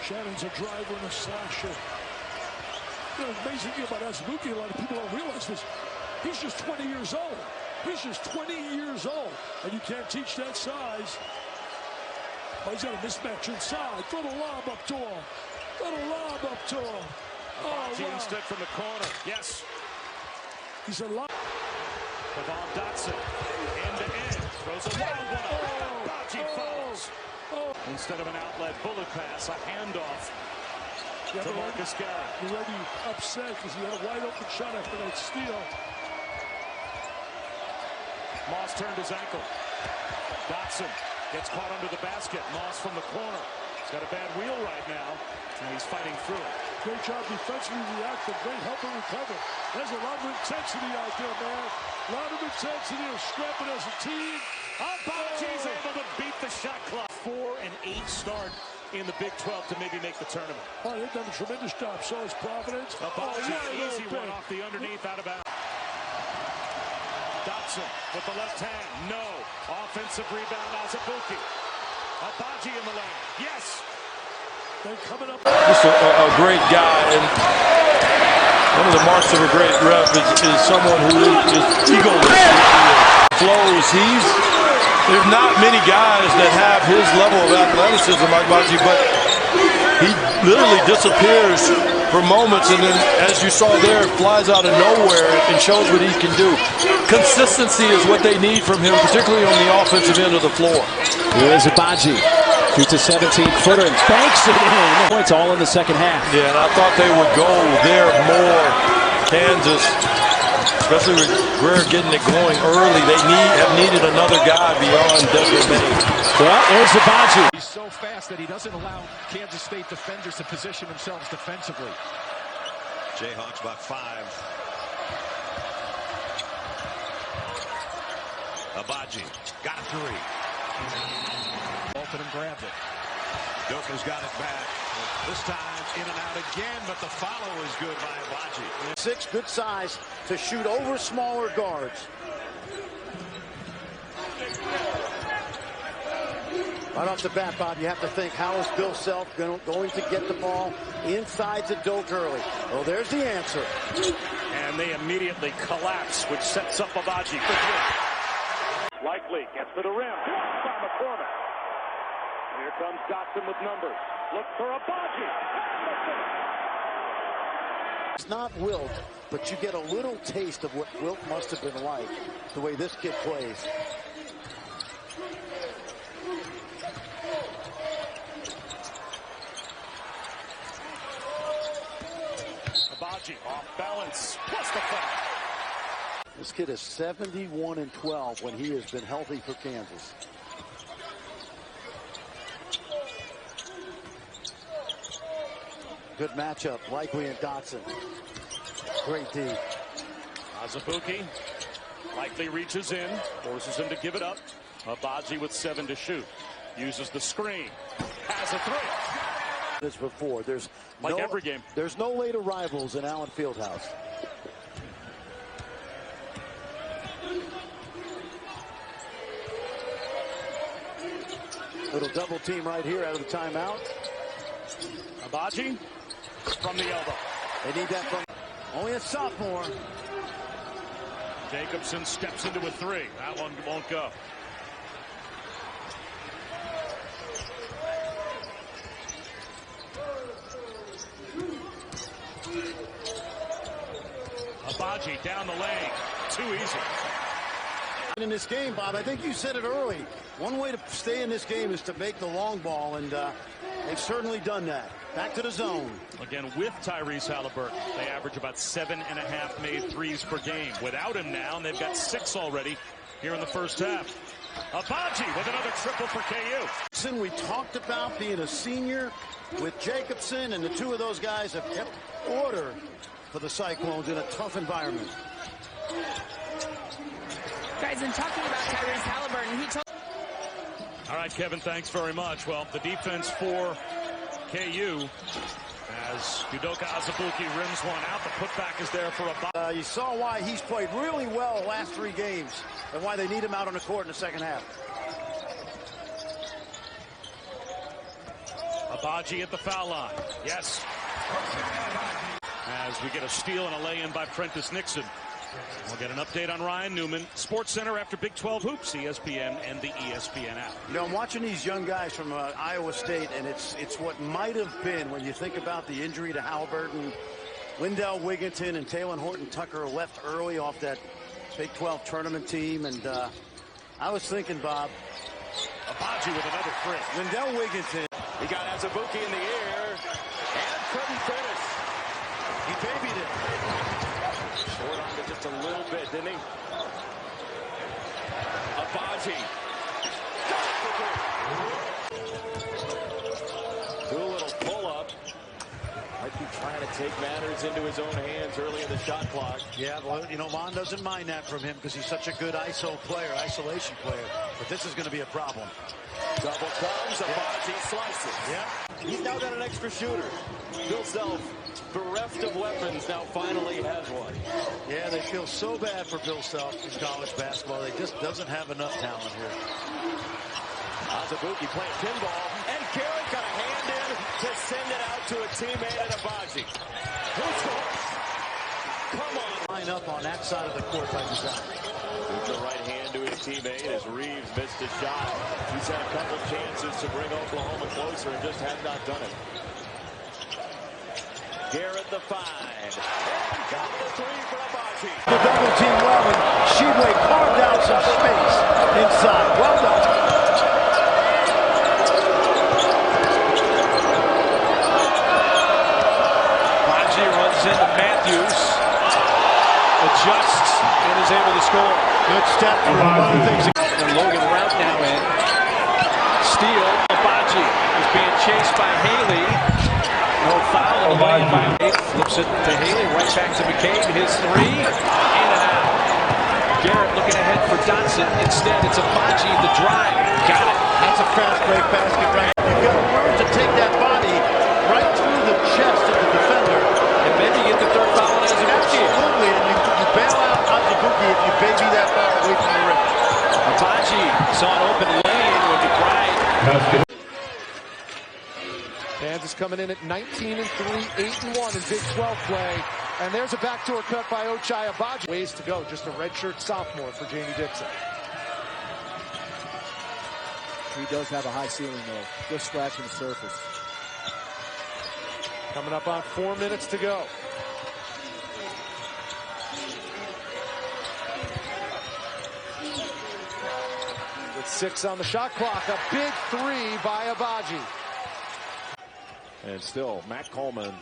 Shannon's a driver and a slasher. You know, the amazing thing about Azubuike, a lot of people don't realize this. He's just 20 years old. He's just 20 years old. And you can't teach that size. Oh, he's got a mismatch inside. Throw the lob up to him. Throw the lob up to him. Agbaji instead from the corner. Yes. He's a lot. Devon Dotson. End to end. Throws a wild one. Agbaji falls. Instead of an outlet bullet pass, a handoff to Marcus Garrett. You're already upset because he had a wide open shot after that steal. Moss turned his ankle. Dotson gets caught under the basket. Moss from the corner. He's got a bad wheel right now, and he's fighting through it. Great job defensively reacting. Great help and recover. There's a lot of intensity out there, man. A lot of intensity of scrapping as a team. Agbaji's able to beat the shot clock. 4-8 start in the Big 12 to maybe make the tournament. Oh, they've done a tremendous job. So is Providence. Agbaji, easy one off the underneath, out of bounds. Dotson with the left hand. No. Offensive rebound, Azubuike. Agbaji in the lane. Yes. They're coming up. Just a great guy. And one of the marks of a great rep is someone who is egoless. Flows. There's not many guys that have his level of athleticism, Agbaji, but he literally disappears for moments, and then, as you saw there, flies out of nowhere and shows what he can do. Consistency is what they need from him, particularly on the offensive end of the floor. Here's Agbaji. Shoots a 17-footer and banks it in. Points all in the second half. Yeah, and I thought they would go there more. Kansas, especially with Greer getting it going early, they have needed another guy beyond Desmond May. Well, there's Agbaji. He's so fast that he doesn't allow Kansas State defenders to position themselves defensively. Jayhawks by 5. Agbaji got 3. Bolton and grabbed it. Doka's got it back. This time in and out again, but the follow is good by Agbaji. 6, good size to shoot over smaller guards. Right off the bat, Bob, you have to think, how is Bill Self going to get the ball inside to Doak early? Well, there's the answer. And they immediately collapse, which sets up Agbaji. Likely gets to the rim. Blocked on the corner. Here comes Dotson with numbers. Look for Agbaji. It's not Wilt, but you get a little taste of what Wilt must have been like, the way this kid plays. Agbaji off balance. Plus the foul. This kid is 71-12 when he has been healthy for Kansas. Good matchup, Likely and Dotson. Great D. Azubuike. Likely reaches in, forces him to give it up. Agbaji with 7 to shoot. Uses the screen. Has a 3. This before. There's like every game. There's no later rivals in Allen Fieldhouse. Little double team right here out of the timeout. Agbaji from the elbow. They need that from only a sophomore. Jacobson steps into a 3. That one won't go. Agbaji down the lane. Too easy. In this game, Bob, I think you said it early. One way to stay in this game is to make the long ball, and they've certainly done that. Back to the zone. Again, with Tyrese Halliburton, they average about 7.5 made threes per game. Without him now, and they've got 6 already here in the first half. Agbaji with another triple for KU. We talked about being a senior with Jacobson, and the two of those guys have kept order for the Cyclones in a tough environment. Guys, in talking about Tyrese Halliburton, he told... All right, Kevin, thanks very much. Well, the defense for KU as Udoka Azubuike rims one out. The putback is there for Agbaji. You saw why he's played really well the last 3 games and why they need him out on the court in the second half. Agbaji at the foul line. Yes. As we get a steal and a lay-in by Prentice Nixon. We'll get an update on Ryan Newman. Sports Center after Big 12 Hoops, ESPN and the ESPN app. You know, I'm watching these young guys from Iowa State, and it's what might have been when you think about the injury to Halliburton. Lindell Wigginton and Taylor Horton Tucker left early off that Big 12 tournament team, and I was thinking, Bob. Agbaji with another free. Lindell Wigginton. He got Azubuike in the air and couldn't finish. He babied it. Short on it just a little bit, didn't he? Agbaji. Do a little pull-up. Might be trying to take matters into his own hands early in the shot clock. Yeah, well, you know, Vaughn doesn't mind that from him because he's such a good isolation player. But this is going to be a problem. Double comes, Agbaji slices. Yeah. He's now got an extra shooter. Bill Self, bereft of weapons, now finally has one. Yeah, they feel so bad for Bill Self in college basketball. They just doesn't have enough talent here. Azubuike playing pinball, and Garrett got a hand in to send it out to a teammate at Agbaji. Who scores? Come on. Line up on that side of the court by design. Gives the right hand to his teammate as Reeves missed his shot. He's had a couple chances to bring Oklahoma closer and just has not done it. Garrett the find. And got the three for Agbaji. The double team well, and Sheboy carved out some space inside. Well done. Agbaji runs into Matthews, adjusts, and is able to score. Good step through a lot of things. And Logan Rout now in. Steal. Agbaji is being chased by Haley. No foul on the line by Haley. Flips it to Haley. Right back to McCabe. His three. In and out. Garrett looking ahead for Dotson. Instead, it's Agbaji the drive. Got it. That's a fast break basket right. You've got to learn to take that body right through the chest of the defender. And maybe get the third foul on Azubuike. Absolutely. And you bail out Azubuike if you baby that ball away from the rim. Agbaji saw an open lane when McBride. Kansas coming in at 19-3, 8-1 in Big 12 play. And there's a backdoor cut by Ochai. Agbaji. Ways to go. Just a redshirt sophomore for Jamie Dixon. He does have a high ceiling, though. Just scratching the surface. Coming up on 4 minutes to go. With 6 on the shot clock, a big three by Agbaji. And still, Matt Coleman,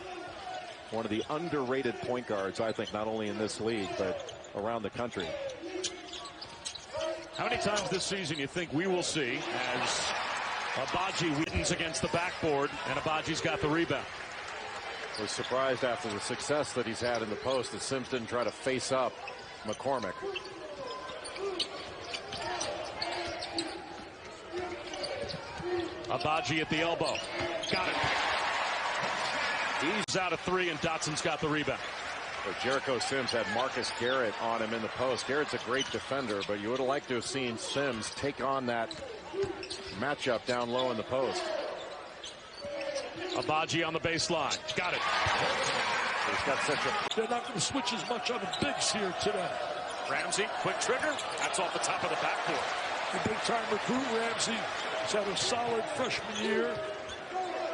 one of the underrated point guards, I think, not only in this league, but around the country. How many times this season you think we will see as Agbaji wins against the backboard and Agbaji's got the rebound? Was surprised after the success that he's had in the post that Sims didn't try to face up McCormick. Agbaji at the elbow. Got it. He's out of three and Dotson's got the rebound. But Jericho Sims had Marcus Garrett on him in the post. Garrett's a great defender, but you would have liked to have seen Sims take on that matchup down low in the post. Agbaji on the baseline. Got it. He's got such a... They're not going to switch as much on the bigs here today. Ramsey, quick trigger. That's off the top of the backboard. The big-time recruit, Ramsey, has had a solid freshman year.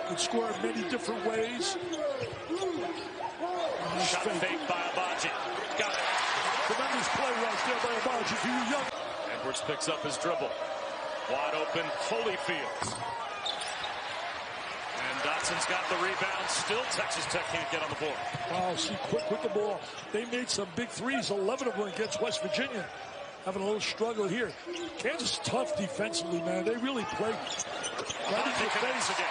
Could score in many different ways. Shot fake by Agbaji. Got it. Tremendous play right there by Agbaji for you young. Edwards picks up his dribble. Wide open, Holyfield. And Dotson's got the rebound. Still Texas Tech can't get on the board. Wow, see, quick with the ball. They made some big threes, 11 of them against West Virginia. Having a little struggle here. Kansas tough defensively, man. They really played. Right in the face again.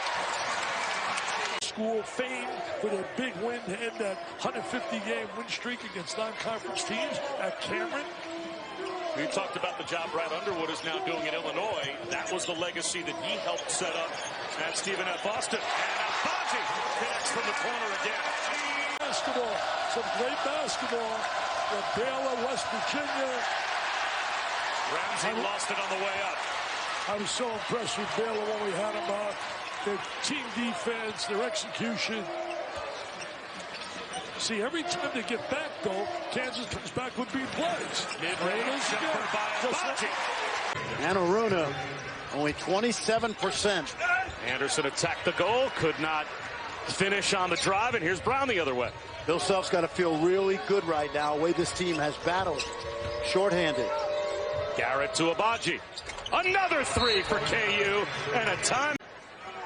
School famed for their big win to end that 150-game win streak against non-conference teams at Cameron. We talked about the job Brad Underwood is now doing in Illinois. That was the legacy that he helped set up at Stephen F. Austin. And Agbaji connects from the corner again. Basketball, some great basketball from Baylor, West Virginia. Ramsey lost it on the way up. I was so impressed with Baylor when we had him Their team defense, their execution. See, every time they get back, though, Kansas comes back with big plays. Mid-range jumper by Agbaji. And Aruna, only 27%. Anderson attacked the goal, could not finish on the drive, and here's Brown the other way. Bill Self's got to feel really good right now, the way this team has battled. Shorthanded. Garrett to Agbaji. Another three for KU, and a time.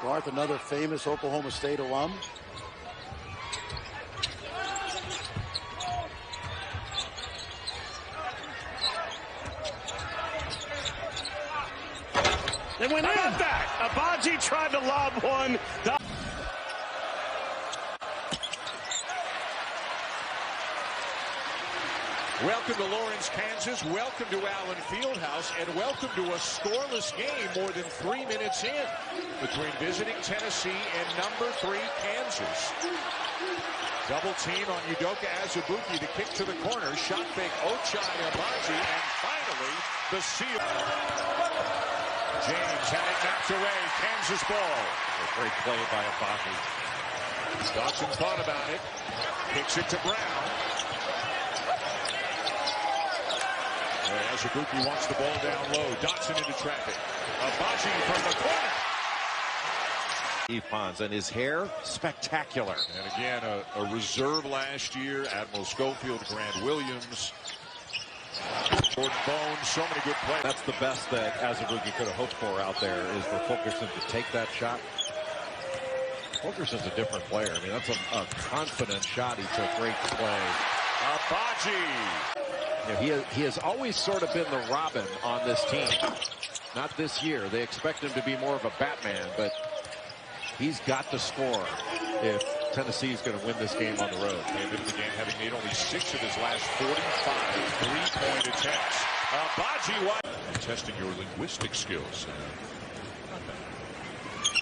Garth, another famous Oklahoma State alum. They went in. How about that? Agbaji tried to lob one. Welcome to Lawrence, Kansas. Welcome to Allen Fieldhouse. And welcome to a scoreless game more than 3 minutes in between visiting Tennessee and number 3 Kansas. Double team on Udoka Azubuike. The kick to the corner. Shot fake Ochai Agbaji. And finally, the seal. James had it knocked away. Kansas ball. A great play by Agbaji. Dawson thought about it. Kicks it to Brown. Azubuike wants the ball down low. Dotson into traffic. Agbaji from the corner. Pons and his hair, spectacular. And again, a reserve last year. Admiral Schofield, Grant Williams. Jordan Bone, so many good plays. That's the best that Azubuike could have hoped for out there, is for Fulkerson to take that shot. Fulkerson's a different player. I mean, that's a confident shot. He took. Great play. Agbaji. You know, he has always sort of been the Robin on this team. Not this year. They expect him to be more of a Batman, but he's got to score if Tennessee's going to win this game on the road. Came into the game having made only 6 of his last 45 three-point attempts. Agbaji and testing your linguistic skills.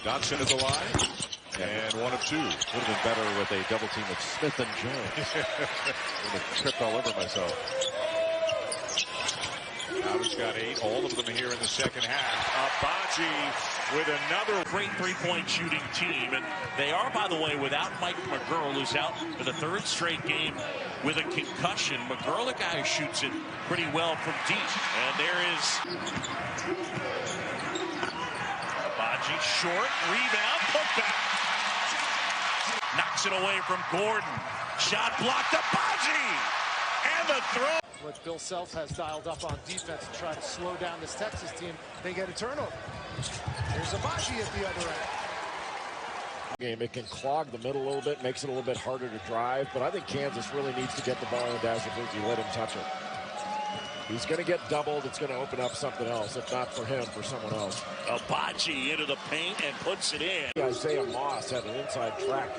Dotson is alive. And 1 of 2. Would have been better with a double team of Smith and Jones. Would have tripped all over myself. Crowder's got 8, all of them here in the second half. Agbaji with another great three-point shooting team. And they are, by the way, without Mike McGurl, who's out for the 3rd straight game with a concussion. McGurl, a guy who shoots it pretty well from deep. And there is Agbaji, short, rebound, putback. Knocks it away from Gordon. Shot blocked. Agbaji! And the throw. What Bill Self has dialed up on defense to try to slow down this Texas team. They get a turnover. There's Agbaji at the other end. It can clog the middle a little bit, makes it a little bit harder to drive, but I think Kansas really needs to get the ball into Azubuike, let him touch it. He's going to get doubled. It's going to open up something else. If not for him, for someone else. Agbaji into the paint and puts it in. Isaiah Moss had an inside track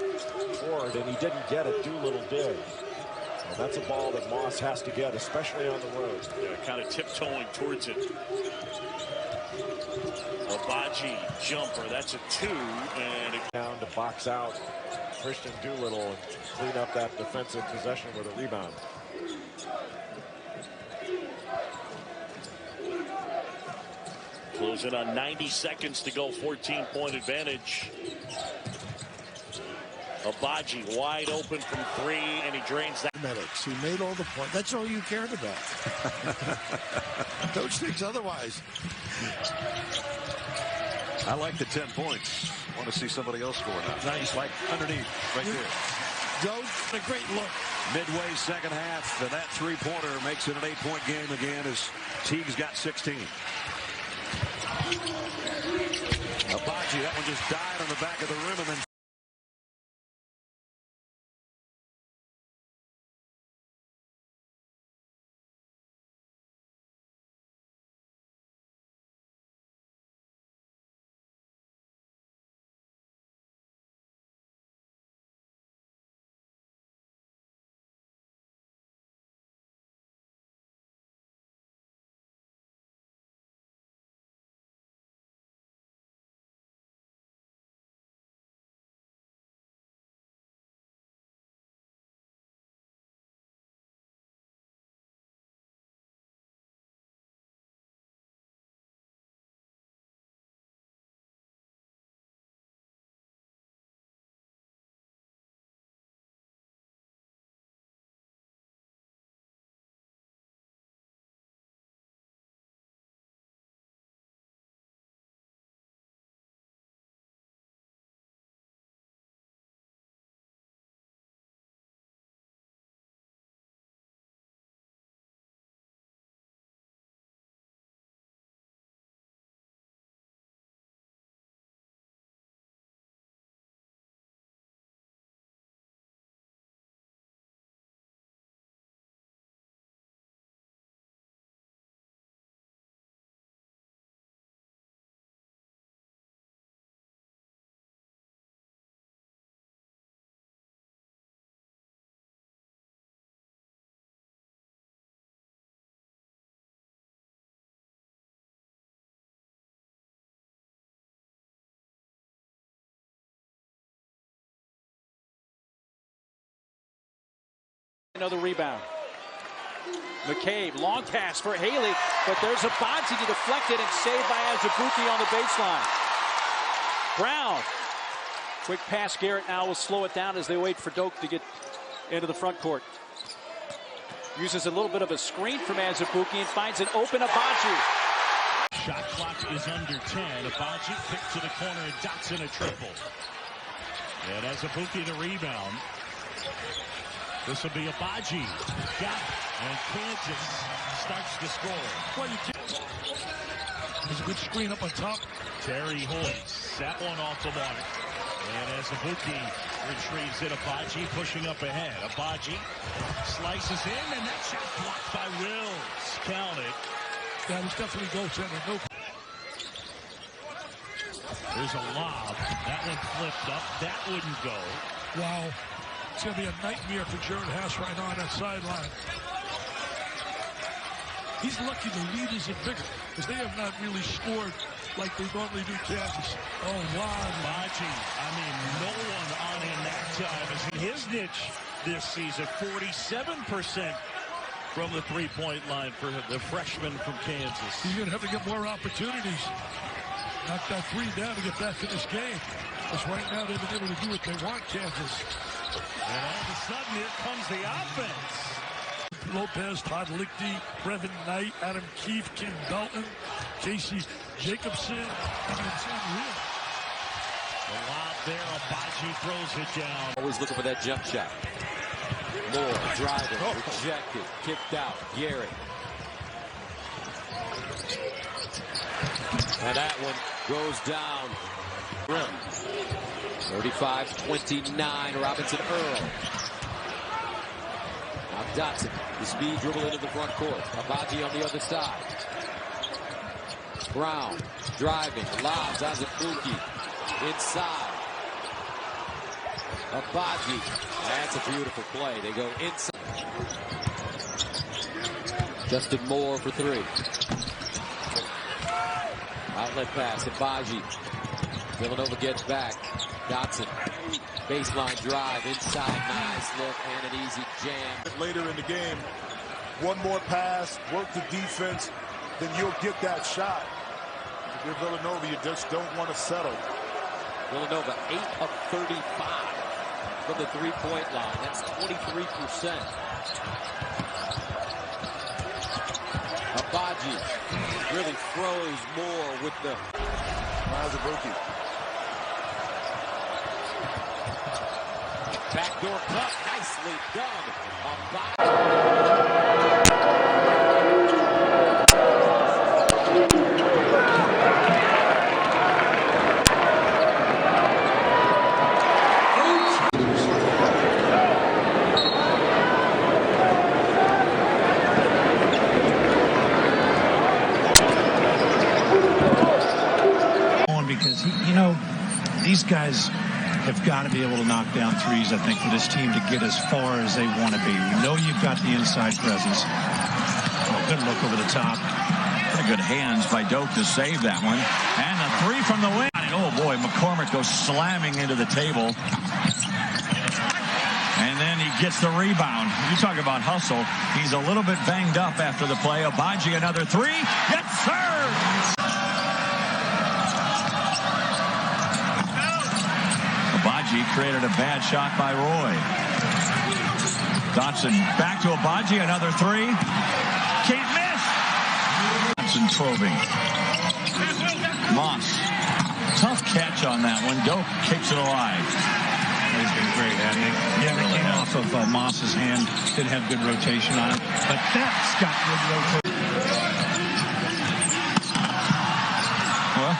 forward, and he didn't get it. Doolittle did. And that's a ball that Moss has to get, especially on the road. Yeah, kind of tiptoeing towards it. Agbaji jumper. That's a 2. And down to box out Christian Doolittle and clean up that defensive possession with a rebound. Closing on 90 seconds to go, 14-point advantage. Agbaji wide open from 3, and he drains that. He made all the points. That's all you cared about. Coach thinks otherwise. I like the 10 points. Want to see somebody else score now. Nice. Like underneath, right there. Joe, a great look. Midway second half, and that three-pointer makes it an 8-point game again as Teague's got 16. Agbaji, that one just died on the back of the rim and then Another rebound. McCabe, long pass for Haley, but there's Agbaji to deflect it and saved by Azubuike on the baseline. Brown. Quick pass. Garrett now will slow it down as they wait for Doak to get into the front court. Uses a little bit of a screen from Azubuike and finds an open Agbaji. Shot clock is under 10. Agbaji kicked to the corner and Dotson a triple. And Azubuike the rebound. This will be Agbaji. Got it. And Kansas starts to score. Well, you can't. There's a good screen up on top. Terry Hoyce. That one off the mark. And Azubuike retrieves it. Agbaji pushing up ahead. Agbaji slices in, and that shot blocked by Wills. Counted. That was definitely goaltender. No. There's a lob. That one flipped up. That wouldn't go. Wow. It's going to be a nightmare for Jared Haas right now on that sideline. He's lucky the lead isn't bigger, because they have not really scored like they normally do Kansas. Oh, wow. Agbaji, I mean, no one on him that time. His niche this season, 47% from the three-point line for the freshman from Kansas. He's going to have to get more opportunities. Knock that three down to get back in this game. Because right now they've been able to do what they want, Kansas. And all of a sudden, here comes the offense. Lopez, Todd Lichty, Brevin Knight, Adam Keefe, Ken Belton, Casey Jacobson. I mean, it's unreal. The lob there, Agbaji throws it down. Always looking for that jump shot. Moore driving, rejected, kicked out. Garrett. And that one goes down. 35-29, Robinson Earl. Now Dotson, the speed dribble into the front court. Agbaji on the other side. Brown driving, lobs Azubuike inside. Agbaji, that's a beautiful play. They go inside. Justin Moore for three. Outlet pass, Agbaji. Villanova gets back. Dotson. Baseline drive inside. Nice look and an easy jam. Later in the game, one more pass, work the defense, then you'll get that shot. If you're Villanova, you just don't want to settle. Villanova 8 of 35 from the three-point line. That's 23%. Agbaji really throws more with the Azubuike. Backdoor cut, nicely done. Because, these guys have got to be able to knock down threes, I think, for this team to get as far as they want to be. We know you've got the inside presence. Oh, good look over the top. Pretty good hands by Doak to save that one. And a three from the wing. Oh, boy, McCormick goes slamming into the table. And then he gets the rebound. You talk about hustle. He's a little bit banged up after the play. Agbaji, another three. Yes, sir! Agbaji created a bad shot by Roy. Dotson back to Agbaji, another three. Can't miss. Dotson probing. Moss. Tough catch on that one. Doak keeps it alive. He's been great, hasn't he? Yeah, it came off of Moss's hand. Didn't have good rotation on it. But that's got good rotation. Well,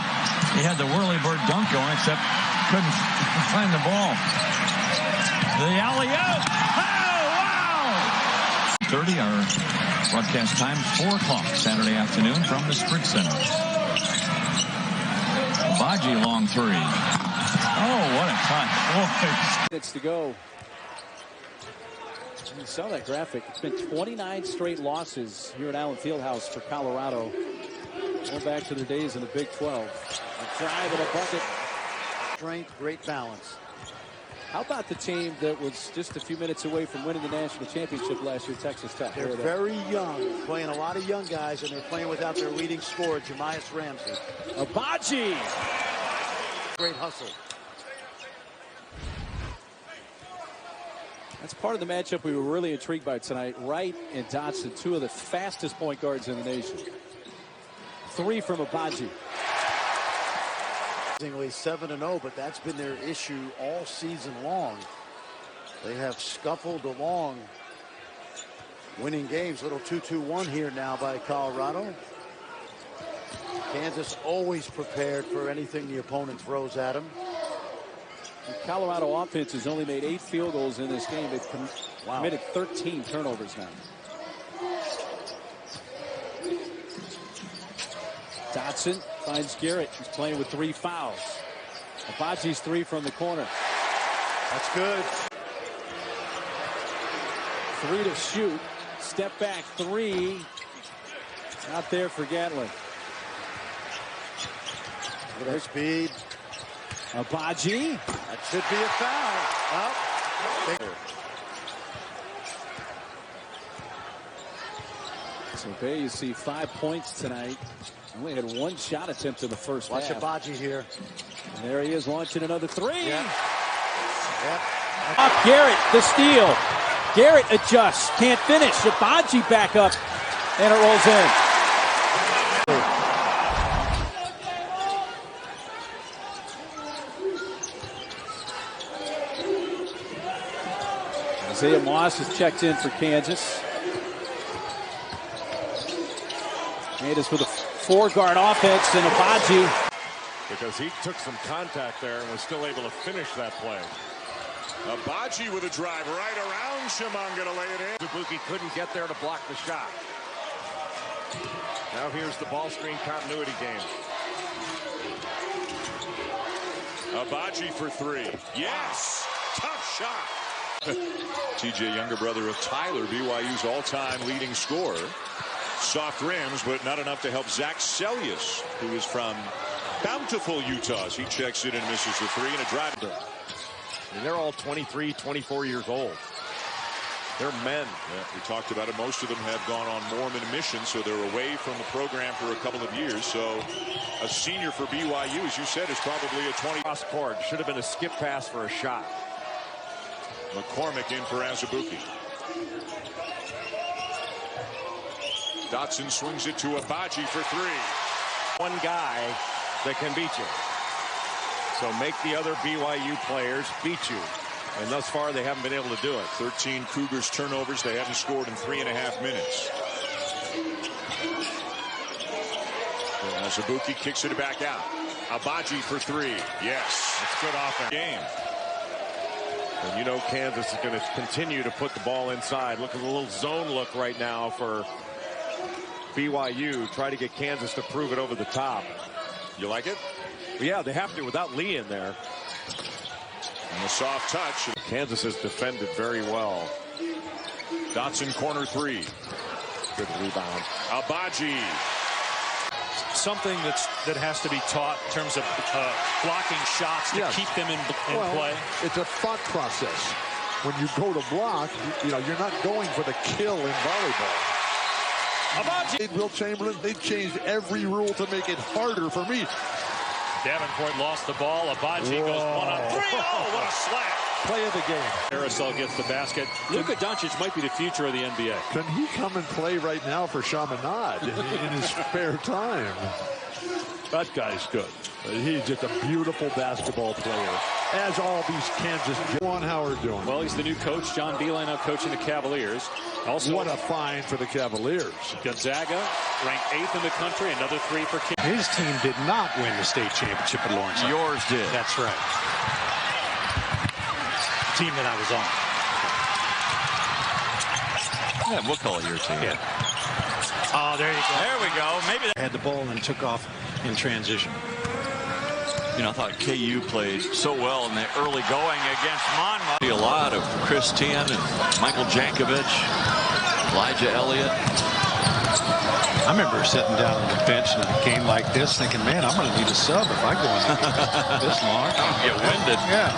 he had the whirly bird dunk going, except couldn't find the ball. The alley-oop. Oh, wow! 30, our broadcast time, 4 o'clock Saturday afternoon from the Sprint Center. Agbaji, long three. Oh, what a touch. Minutes to go. You saw that graphic. It's been 29 straight losses here at Allen Fieldhouse for Colorado. Going back to their days in the Big 12. A drive and a bucket. Strength, great balance. How about the team that was just a few minutes away from winning the national championship last year, Texas Tech? They're very young, playing a lot of young guys, and they're playing without their leading scorer, Jamias Ramsey. Agbaji. Great hustle. That's part of the matchup we were really intrigued by tonight. Wright and Dotson, two of the fastest point guards in the nation. 3 from Agbaji. 7-0, but that's been their issue all season long. They have scuffled along, winning games. Little 2-2-1 here now by Colorado. Kansas always prepared for anything the opponent throws at them. The Colorado offense has only made 8 field goals in this game. They've committed 13 turnovers now. Dotson finds Garrett. He's playing with 3 fouls. Agbaji's 3 from the corner. That's good. 3 to shoot. Step back 3. Not there for Gatlin. Look at their speed. Agbaji. That should be a foul. So there you see 5 points tonight. Only had 1 shot attempt in the first half. Watch Agbaji here. And there he is launching another 3. Yep. Up Garrett, the steal. Garrett adjusts, can't finish. Agbaji back up, and it rolls in. Isaiah Moss has checked in for Kansas. Kansas with a 4-guard offense, and Agbaji. Because he took some contact there and was still able to finish that play. Agbaji with a drive right around Shimanga to lay it in. Zabuki couldn't get there to block the shot. Now here's the ball screen continuity game. Agbaji for 3. Yes! Tough shot. TJ, younger brother of Tyler, BYU's all-time leading scorer. Soft rims, but not enough to help Zach Sellius, who is from Bountiful, Utah. He checks in and misses the 3 and a drive. And they're all 23, 24 years old. They're men. Yeah, we talked about it. Most of them have gone on Mormon mission, so they're away from the program for a couple of years. So a senior for BYU, as you said, is probably a 20. Cross court. Should have been a skip pass for a shot. McCormick in for Azubuike. Dotson swings it to Agbaji for 3. One guy that can beat you. So make the other BYU players beat you. And thus far, they haven't been able to do it. 13 Cougars turnovers. They haven't scored in 3.5 minutes. Azubuike kicks it back out. Agbaji for 3. Yes. It's good offense. Game. And you know Kansas is going to continue to put the ball inside. Look at the little zone look right now for BYU. Try to get Kansas to prove it over the top. You like it? Well, yeah, they have to without Lee in there. And the soft touch. Kansas has defended very well. Dotson corner 3. Good rebound. Agbaji. Something that has to be taught in terms of blocking shots to keep them in play. It's a thought process. When you go to block, you're not going for the kill in volleyball. Agbaji. Will Chamberlain, they've changed every rule to make it harder for me. Davenport lost the ball. Agbaji goes 1-on-3. Oh, what a slap. Play of the game. Carousel gets the basket. Luka Doncic might be the future of the NBA. Can he come and play right now for Chaminade in his spare time? That guy's good. He's just a beautiful basketball player, as all these Kansas. Juwan Howard doing? Well, he's the new coach. John Beilein now coaching the Cavaliers. Also, what a find for the Cavaliers. Gonzaga ranked 8th in the country. Another 3 for Kansas. His team did not win the state championship at Lawrence. Yours did. That's right. The team that I was on. Yeah, we'll call it your team. Yeah. Oh, there you go. There we go. Maybe had the ball and took off in transition. You know, I thought KU played so well in the early going against Monmouth. A lot of Chris Tien and Michael Jankovic, Elijah Elliott. I remember sitting down on the bench in a game like this thinking, man, I'm going to need a sub if I go in this long. Get winded. Yeah.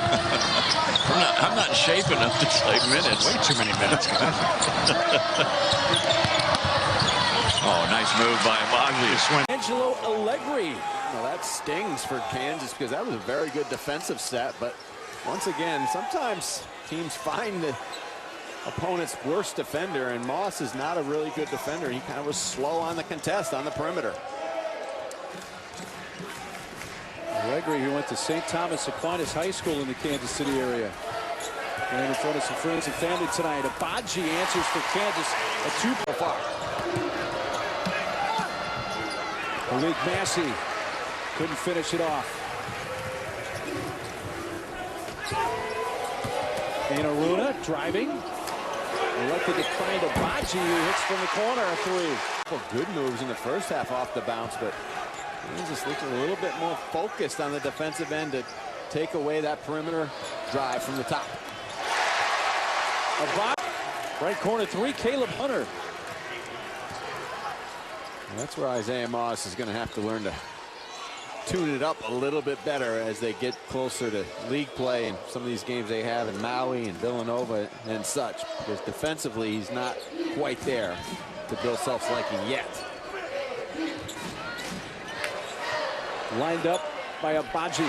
I'm not in shape enough to play minutes. Way too many minutes, guys. Oh, nice move by Agbaji. Angelo Allegri. Well, that stings for Kansas because that was a very good defensive set. But once again, sometimes teams find the opponent's worst defender, and Moss is not a really good defender. He kind of was slow on the contest on the perimeter. Allegri, who went to St. Thomas Aquinas High School in the Kansas City area. And in front of some friends and family tonight. Agbaji answers for Kansas a 2 so far. Malik Massey couldn't finish it off. Aruna driving. Elected to find Agbaji, who hits from the corner a 3. Good moves in the first half off the bounce, but Kansas looking a little bit more focused on the defensive end to take away that perimeter drive from the top. Right corner 3, Caleb Hunter. That's where Isaiah Moss is going to have to learn to tune it up a little bit better as they get closer to league play and some of these games they have in Maui and Villanova and such, because defensively he's not quite there to Bill Self's liking yet. Lined up by Agbaji.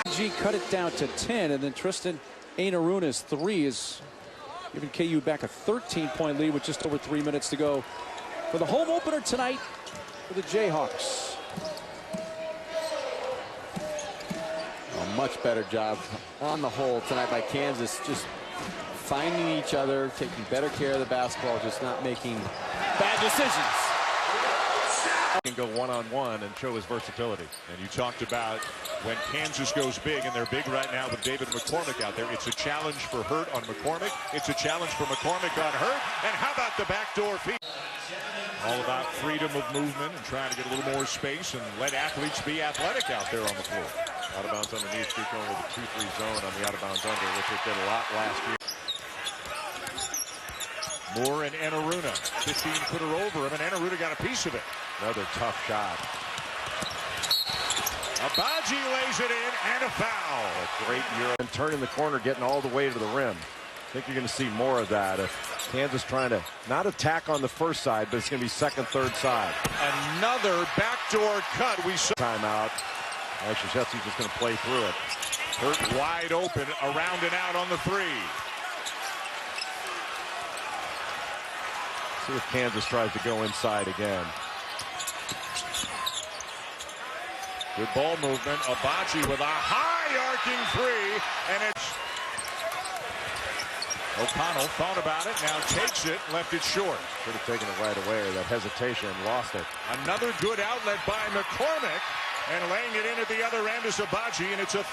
Agbaji cut it down to 10, and then Tristan Ainaruna's 3 is giving KU back a 13-point lead with just over 3 minutes to go for the home opener tonight for the Jayhawks. A much better job on the whole tonight by Kansas, just finding each other, taking better care of the basketball, just not making bad decisions. Can go one-on-one and show his versatility. And you talked about when Kansas goes big, and they're big right now with David McCormick out there. It's a challenge for Hurt on McCormick. It's a challenge for McCormick on Hurt. And how about the backdoor feed? All about freedom of movement and trying to get a little more space and let athletes be athletic out there on the floor. Out of bounds underneath, keep going with a 2-3 zone on the out of bounds under, which it did a lot last year. Moore and Enaruna, 15-footer over him, and Enaruna got a piece of it. Another tough shot. Agbaji lays it in, and a foul. A great year and turning the corner, getting all the way to the rim. I think you're going to see more of that. If Kansas trying to not attack on the first side, but it's going to be second, third side. Another backdoor cut. We saw timeout. Krzyzewski's just going to play through it. Hurt wide open, around and out on the 3. See if Kansas tries to go inside again. Good ball movement. Agbaji with a high arcing 3, and it's O'Connell thought about it, now takes it, left it short. Should have taken it right away. That hesitation, lost it. Another good outlet by McCormick, and laying it in at the other end is Agbaji, and it's a third.